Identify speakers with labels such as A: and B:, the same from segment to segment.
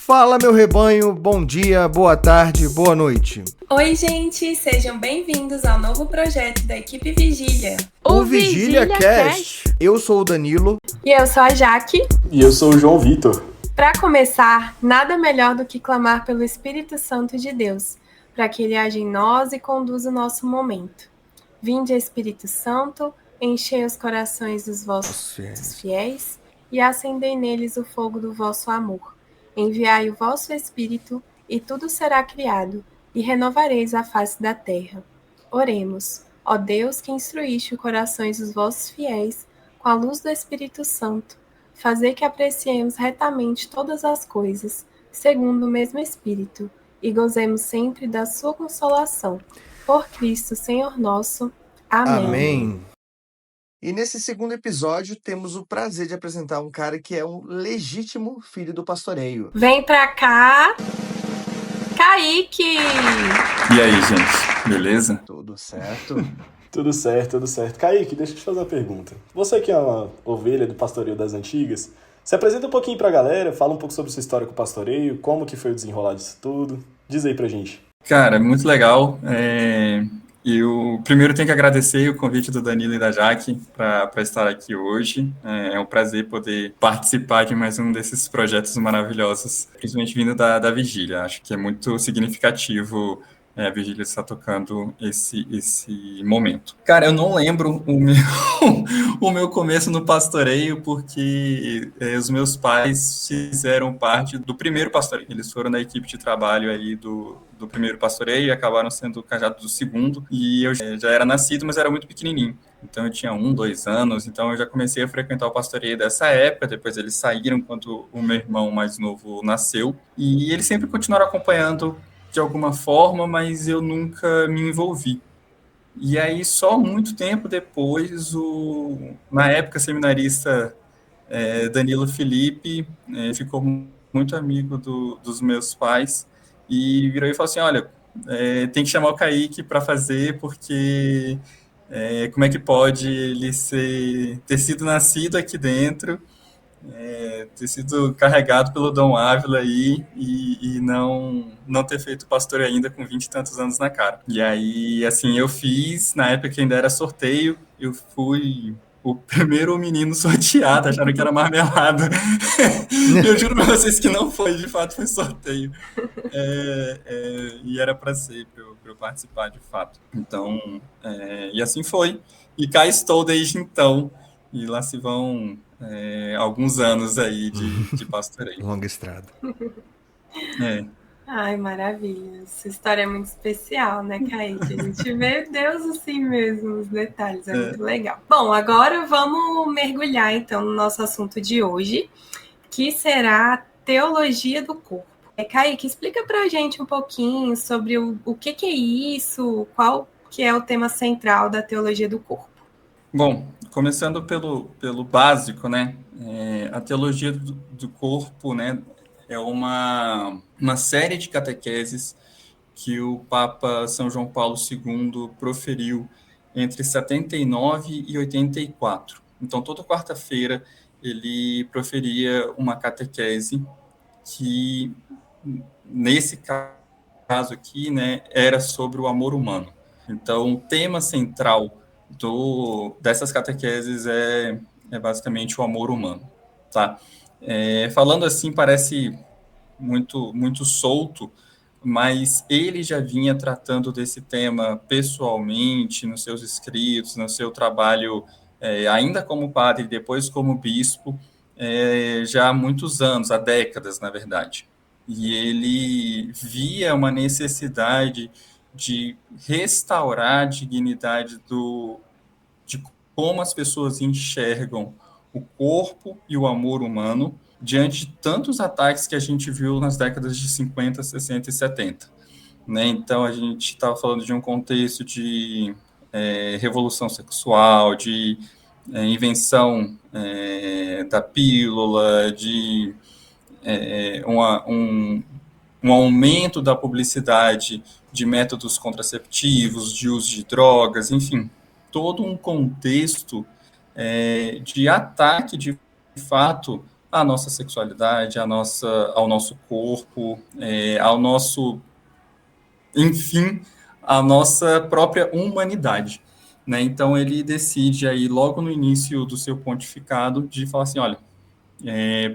A: Fala, meu rebanho, bom dia, boa tarde, boa noite.
B: Oi, gente, sejam bem-vindos ao novo projeto da equipe Vigília.
A: O Vigília Cast. Eu sou o Danilo.
B: E eu sou a Jaque.
C: E eu sou o João Vitor.
B: Para começar, nada melhor do que clamar pelo Espírito Santo de Deus, para que ele age em nós e conduza o nosso momento. Vinde, Espírito Santo, enchei os corações dos vossos fiéis e acendei neles o fogo do vosso amor. Enviai o vosso Espírito, e tudo será criado, e renovareis a face da terra. Oremos, ó Deus, que instruíste os corações dos vossos fiéis com a luz do Espírito Santo, fazer que apreciemos retamente todas as coisas, segundo o mesmo Espírito, e gozemos sempre da sua consolação. Por Cristo, Senhor nosso. Amém.
A: Amém. E nesse segundo episódio, temos o prazer de apresentar um cara que é um legítimo filho do pastoreio.
B: Vem pra cá, Kaique!
D: E aí, gente, beleza?
A: Tudo certo?
C: Tudo certo, tudo certo. Kaique, deixa eu te fazer uma pergunta. Você que é uma ovelha do pastoreio das antigas, se apresenta um pouquinho pra galera, fala um pouco sobre sua história com o pastoreio, como que foi o desenrolar disso tudo. Diz aí pra gente.
D: Cara, muito legal. Eu primeiro tenho que agradecer o convite do Danilo e da Jaque para estar aqui hoje. É um prazer poder participar de mais um desses projetos maravilhosos, principalmente vindo da Vigília. Acho que é muito significativo a Vigília estar tocando esse momento. Cara, eu não lembro o meu começo no pastoreio, porque os meus pais fizeram parte do primeiro pastoreio. Eles foram da equipe de trabalho aí do primeiro pastoreio e acabaram sendo cajados do segundo. E eu já era nascido, mas era muito pequenininho. Então eu tinha 1, 2 anos, então eu já comecei a frequentar o pastoreio dessa época. Depois eles saíram quando o meu irmão mais novo nasceu. E eles sempre continuaram acompanhando de alguma forma, mas eu nunca me envolvi. E aí, só muito tempo depois, na época, seminarista Danilo Felipe ficou muito amigo dos meus pais e virou e falou assim, olha, tem que chamar o Kaique para fazer, porque como é que pode ele ter sido nascido aqui dentro, ter sido carregado pelo Dom Ávila aí e não ter feito pastor ainda com 20 e tantos anos na cara. E aí, assim, eu fiz, na época que ainda era sorteio, eu fui o primeiro menino sorteado, acharam que era marmelada. Eu juro pra vocês que não foi, de fato foi sorteio. E era para ser, para eu participar de fato. Então, e assim foi. E cá estou desde então, e lá se vão alguns anos aí de pastoreio.
A: Longa estrada.
B: Ai, maravilha. Essa história é muito especial, né, Kaique? A gente vê Deus assim mesmo, os detalhes, é muito legal. Bom, agora vamos mergulhar, então, no nosso assunto de hoje, que será a teologia do corpo. Kaique, explica pra gente um pouquinho sobre o que é isso, qual que é o tema central da teologia do corpo.
D: Bom, começando pelo básico, né? A teologia do corpo, né? É uma série de catequeses que o Papa São João Paulo II proferiu entre 79 e 84. Então, toda quarta-feira, ele proferia uma catequese que, nesse caso aqui, né, era sobre o amor humano. Então, o tema central dessas catequeses é basicamente o amor humano, tá? Falando assim, parece muito solto, mas ele já vinha tratando desse tema pessoalmente, nos seus escritos, no seu trabalho, ainda como padre, depois como bispo, já há muitos anos, há décadas, na verdade. E ele via uma necessidade de restaurar a dignidade de como as pessoas enxergam o corpo e o amor humano diante de tantos ataques que a gente viu nas décadas de 50, 60 e 70. Né? Então, a gente estava falando de um contexto de revolução sexual, de invenção da pílula, de um aumento da publicidade de métodos contraceptivos, de uso de drogas, enfim, todo um contexto de ataque, de fato, à nossa sexualidade, ao nosso corpo, ao nosso, enfim, à nossa própria humanidade. Né? Então, ele decide aí, logo no início do seu pontificado, de falar assim, olha,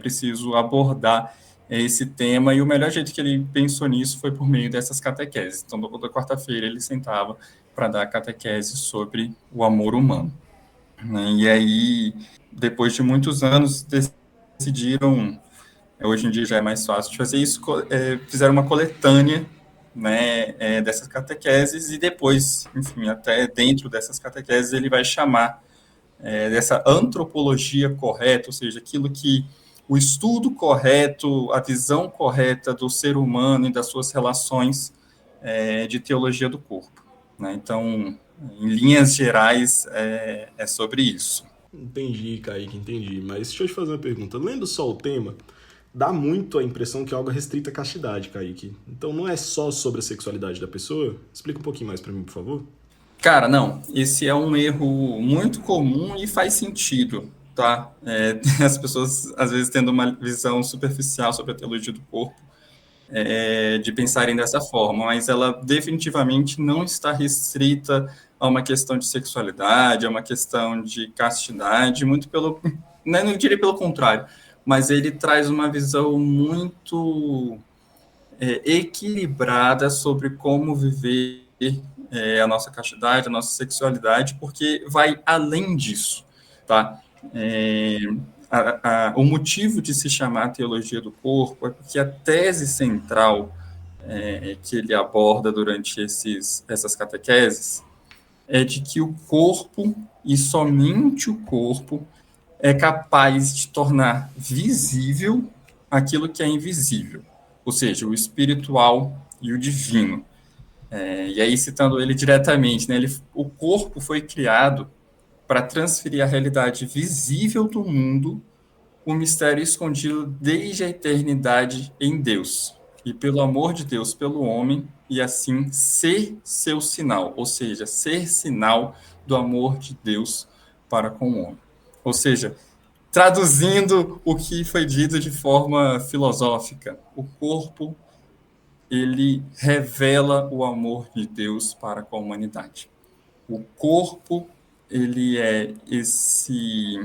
D: preciso abordar esse tema, e o melhor jeito que ele pensou nisso foi por meio dessas catequeses. Então, toda quarta-feira ele sentava para dar catequese sobre o amor humano. Né? E aí, depois de muitos anos, decidiram, hoje em dia já é mais fácil de fazer isso, fizeram uma coletânea, né, dessas catequeses, e depois, enfim, até dentro dessas catequeses, ele vai chamar dessa antropologia correta, ou seja, aquilo que o estudo correto, a visão correta do ser humano e das suas relações de teologia do corpo. Né? Então, em linhas gerais, é sobre isso.
C: Entendi, Kaique, entendi. Mas deixa eu te fazer uma pergunta. Lendo só o tema, dá muito a impressão que é algo restrito à castidade, Kaique. Então não é só sobre a sexualidade da pessoa? Explica um pouquinho mais para mim, por favor.
D: Cara, não, esse é um erro muito comum e faz sentido, tá? As pessoas, às vezes, tendo uma visão superficial sobre a teologia do corpo, de pensarem dessa forma, mas ela definitivamente não está restrita a uma questão de sexualidade, a uma questão de castidade, muito pelo, né, não diria pelo contrário, mas ele traz uma visão muito equilibrada sobre como viver a nossa castidade, a nossa sexualidade, porque vai além disso, tá? O motivo de se chamar teologia do corpo é porque a tese central que ele aborda durante essas catequeses é de que o corpo, e somente o corpo, é capaz de tornar visível aquilo que é invisível, ou seja, o espiritual e o divino. E aí, citando ele diretamente, né, o corpo foi criado para transferir a realidade visível do mundo, o mistério escondido desde a eternidade em Deus, e pelo amor de Deus pelo homem, e assim ser seu sinal, ou seja, ser sinal do amor de Deus para com o homem. Ou seja, traduzindo o que foi dito de forma filosófica, o corpo, ele revela o amor de Deus para com a humanidade. O corpo, ele é esse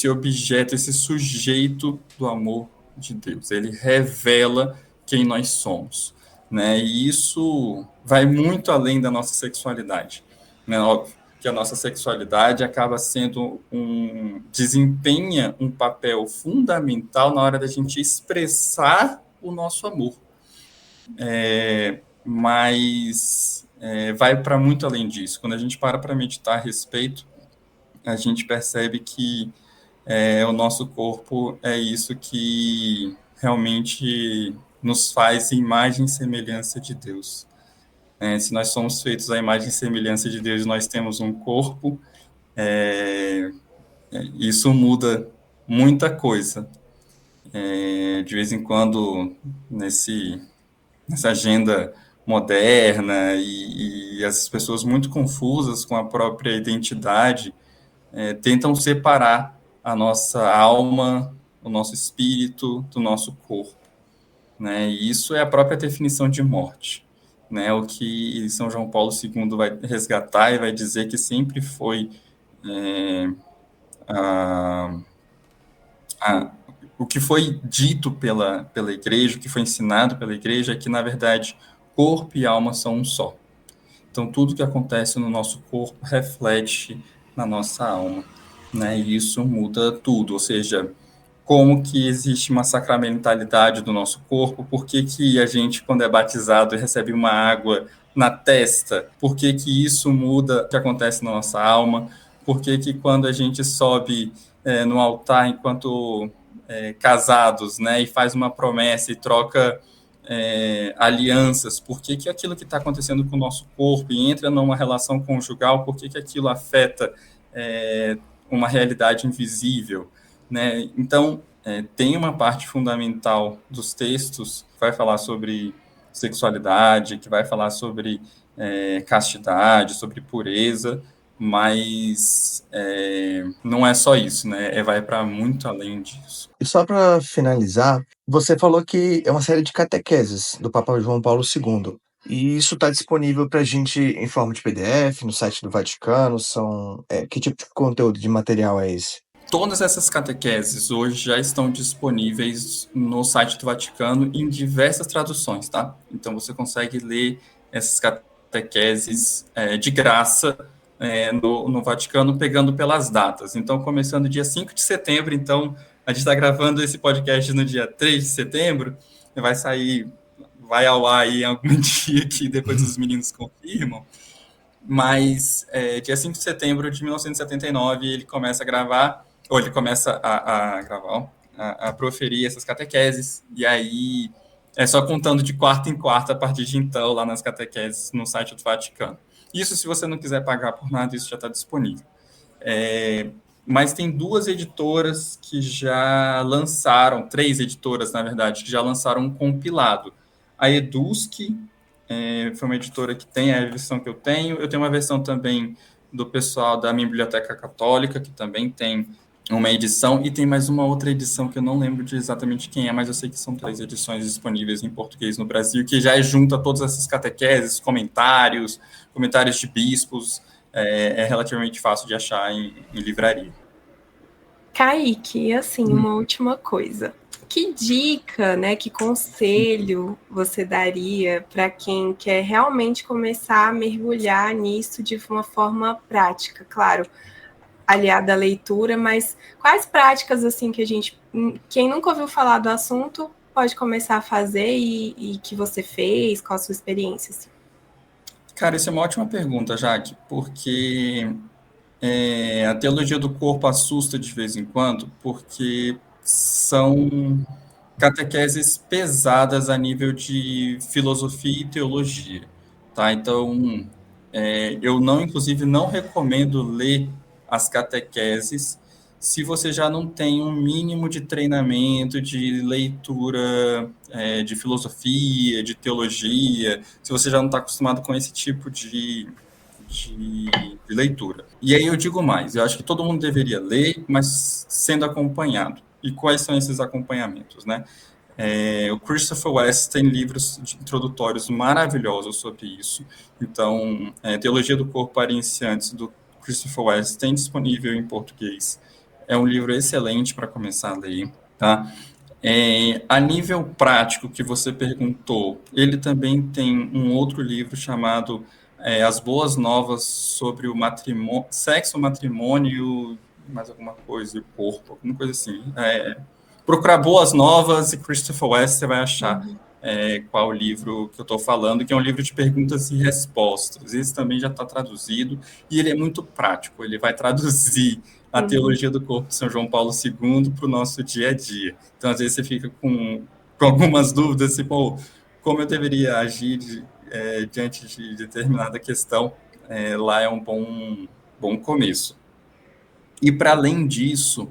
D: objeto, esse sujeito do amor de Deus. Ele revela quem nós somos. Né? E isso vai muito além da nossa sexualidade. Né? Óbvio que a nossa sexualidade acaba sendo desempenha um papel fundamental na hora da gente expressar o nosso amor. Mas vai para muito além disso. Quando a gente para meditar a respeito, a gente percebe que o nosso corpo é isso que realmente nos faz imagem e semelhança de Deus. Se nós somos feitos à imagem e semelhança de Deus, nós temos um corpo, isso muda muita coisa. De vez em quando, nessa agenda moderna e as pessoas muito confusas com a própria identidade, tentam separar a nossa alma, o nosso espírito do nosso corpo. Né? E isso é a própria definição de morte. Né? O que São João Paulo II vai resgatar e vai dizer que sempre foi o que foi dito pela igreja, o que foi ensinado pela igreja, é que, na verdade, corpo e alma são um só. Então, tudo que acontece no nosso corpo reflete na nossa alma, né? E isso muda tudo, ou seja, como que existe uma sacramentalidade do nosso corpo, por que a gente, quando é batizado, recebe uma água na testa, por que isso muda o que acontece na nossa alma, por que quando a gente sobe no altar enquanto casados, né, e faz uma promessa e troca alianças, por que aquilo que está acontecendo com o nosso corpo e entra numa relação conjugal, por que aquilo afeta uma realidade invisível, né? Então, tem uma parte fundamental dos textos que vai falar sobre sexualidade, que vai falar sobre castidade, sobre pureza, mas não é só isso, né? Vai para muito além disso.
A: E só para finalizar, você falou que é uma série de catequeses do Papa João Paulo II. E isso está disponível para a gente em forma de PDF, no site do Vaticano? Que tipo de conteúdo de material é esse?
D: Todas essas catequeses hoje já estão disponíveis no site do Vaticano em diversas traduções, tá? Então você consegue ler essas catequeses de graça no Vaticano, pegando pelas datas. Então, começando dia 5 de setembro, então a gente está gravando esse podcast no dia 3 de setembro, vai ao ar aí algum dia que depois os meninos confirmam, mas dia 5 de setembro de 1979 ele começa a gravar, ou ele começa a gravar, a proferir essas catequeses, e aí é só contando de quarta em quarta a partir de então, lá nas catequeses no site do Vaticano. Isso, se você não quiser pagar por nada, isso já está disponível. Mas tem duas editoras que já lançaram, 3 editoras, na verdade, que já lançaram um compilado. A Edusc foi uma editora que tem a versão que eu tenho uma versão também do pessoal da minha biblioteca católica, que também tem uma edição, e tem mais uma outra edição que eu não lembro de exatamente quem é, mas eu sei que são 3 edições disponíveis em português no Brasil, que já junta todas essas catequeses, comentários de bispos, é relativamente fácil de achar em livraria.
B: Kaique, assim, uma última coisa. Que dica, né, que conselho você daria para quem quer realmente começar a mergulhar nisso de uma forma prática? Claro, aliada à leitura, mas quais práticas, assim, quem nunca ouviu falar do assunto, pode começar a fazer e que você fez, qual a sua experiência? Assim?
D: Cara, isso é uma ótima pergunta, Jaque, porque a teologia do corpo assusta de vez em quando, porque são catequeses pesadas a nível de filosofia e teologia, tá? Então, eu inclusive, não recomendo ler as catequeses se você já não tem um mínimo de treinamento, de leitura de filosofia, de teologia, se você já não está acostumado com esse tipo de leitura. E aí eu digo mais, eu acho que todo mundo deveria ler, mas sendo acompanhado. E quais são esses acompanhamentos, né? O Christopher West tem livros introdutórios maravilhosos sobre isso. Então, Teologia do Corpo para Iniciantes, do Christopher West, tem disponível em português. É um livro excelente para começar a ler, tá? A nível prático que você perguntou, ele também tem um outro livro chamado As Boas Novas sobre o sexo, matrimônio, mais alguma coisa, e o corpo, alguma coisa assim. Procurar Boas Novas e Christopher West, você vai achar qual o livro que eu estou falando, que é um livro de perguntas e respostas. Esse também já está traduzido, e ele é muito prático, ele vai traduzir a teologia do corpo de São João Paulo II para o nosso dia a dia. Então, às vezes, você fica com algumas dúvidas, assim, como eu deveria agir diante de determinada questão, lá é um bom começo. E, para além disso,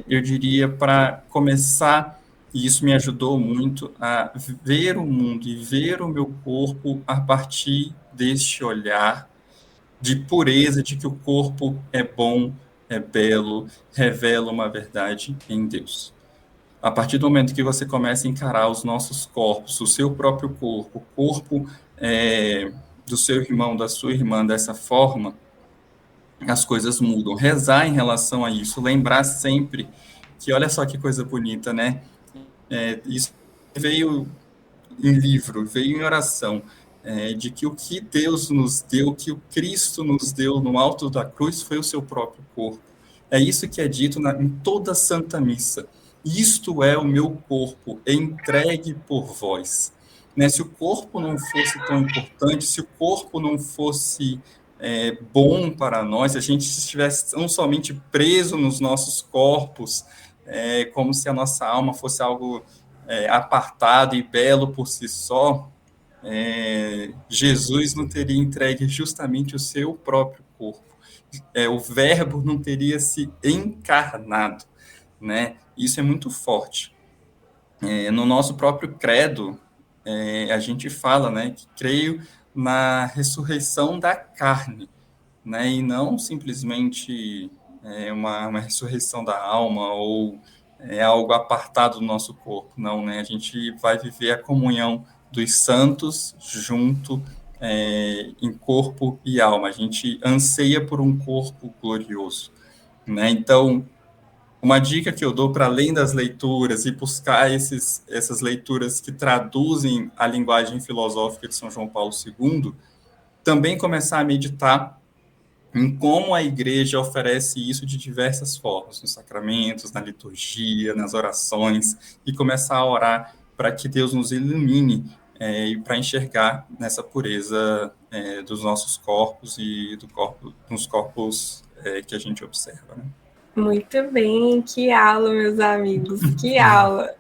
D: eu diria, para começar, e isso me ajudou muito, a ver o mundo e ver o meu corpo a partir deste olhar de pureza, de que o corpo é bom, é belo, revela uma verdade em Deus. A partir do momento que você começa a encarar os nossos corpos, o seu próprio corpo, o corpo do seu irmão, da sua irmã, dessa forma, as coisas mudam. Rezar em relação a isso, lembrar sempre que, olha só que coisa bonita, né? Isso veio em livro, veio em oração, de que o que Deus nos deu, que o Cristo nos deu no alto da cruz foi o seu próprio corpo. É isso que é dito em toda a Santa Missa. Isto é o meu corpo, entregue por vós. Né? Se o corpo não fosse tão importante, se o corpo não fosse bom para nós, se a gente estivesse tão somente preso nos nossos corpos, como se a nossa alma fosse algo apartado e belo por si só, Jesus não teria entregue justamente o seu próprio corpo. O verbo não teria se encarnado, né? Isso é muito forte. No nosso próprio credo, a gente fala, né, que creio na ressurreição da carne, né? E não simplesmente uma ressurreição da alma ou algo apartado do nosso corpo, não, né? A gente vai viver a comunhão dos santos junto em corpo e alma. A gente anseia por um corpo glorioso, né? Então, uma dica que eu dou para além das leituras e buscar essas leituras que traduzem a linguagem filosófica de São João Paulo II, também começar a meditar em como a igreja oferece isso de diversas formas, nos sacramentos, na liturgia, nas orações, e começar a orar para que Deus nos ilumine e para enxergar nessa pureza dos nossos corpos e dos corpos que a gente observa, né?
B: Muito bem, que aula, meus amigos, que aula.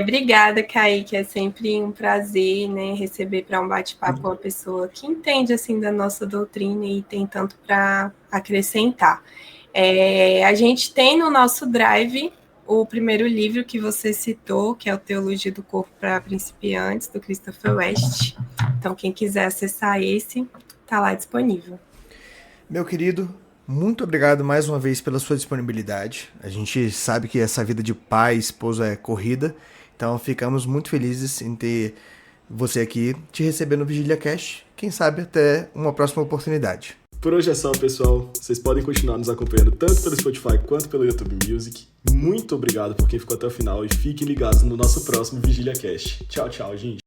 B: Obrigada, Kaique, é sempre um prazer, né, receber para um bate-papo uma pessoa que entende, assim, da nossa doutrina e tem tanto para acrescentar. A gente tem no nosso Drive o primeiro livro que você citou, que é o Teologia do Corpo para Principiantes, do Christopher West. Então, quem quiser acessar esse, está lá disponível.
A: Meu querido, muito obrigado mais uma vez pela sua disponibilidade. A gente sabe que essa vida de pai e esposa é corrida, então ficamos muito felizes em ter você aqui, te receber no Vigília Cast. Quem sabe até uma próxima oportunidade.
C: Por hoje é só, pessoal. Vocês podem continuar nos acompanhando tanto pelo Spotify quanto pelo YouTube Music. Muito obrigado por quem ficou até o final e fiquem ligados no nosso próximo Vigília Cast. Tchau, tchau, gente.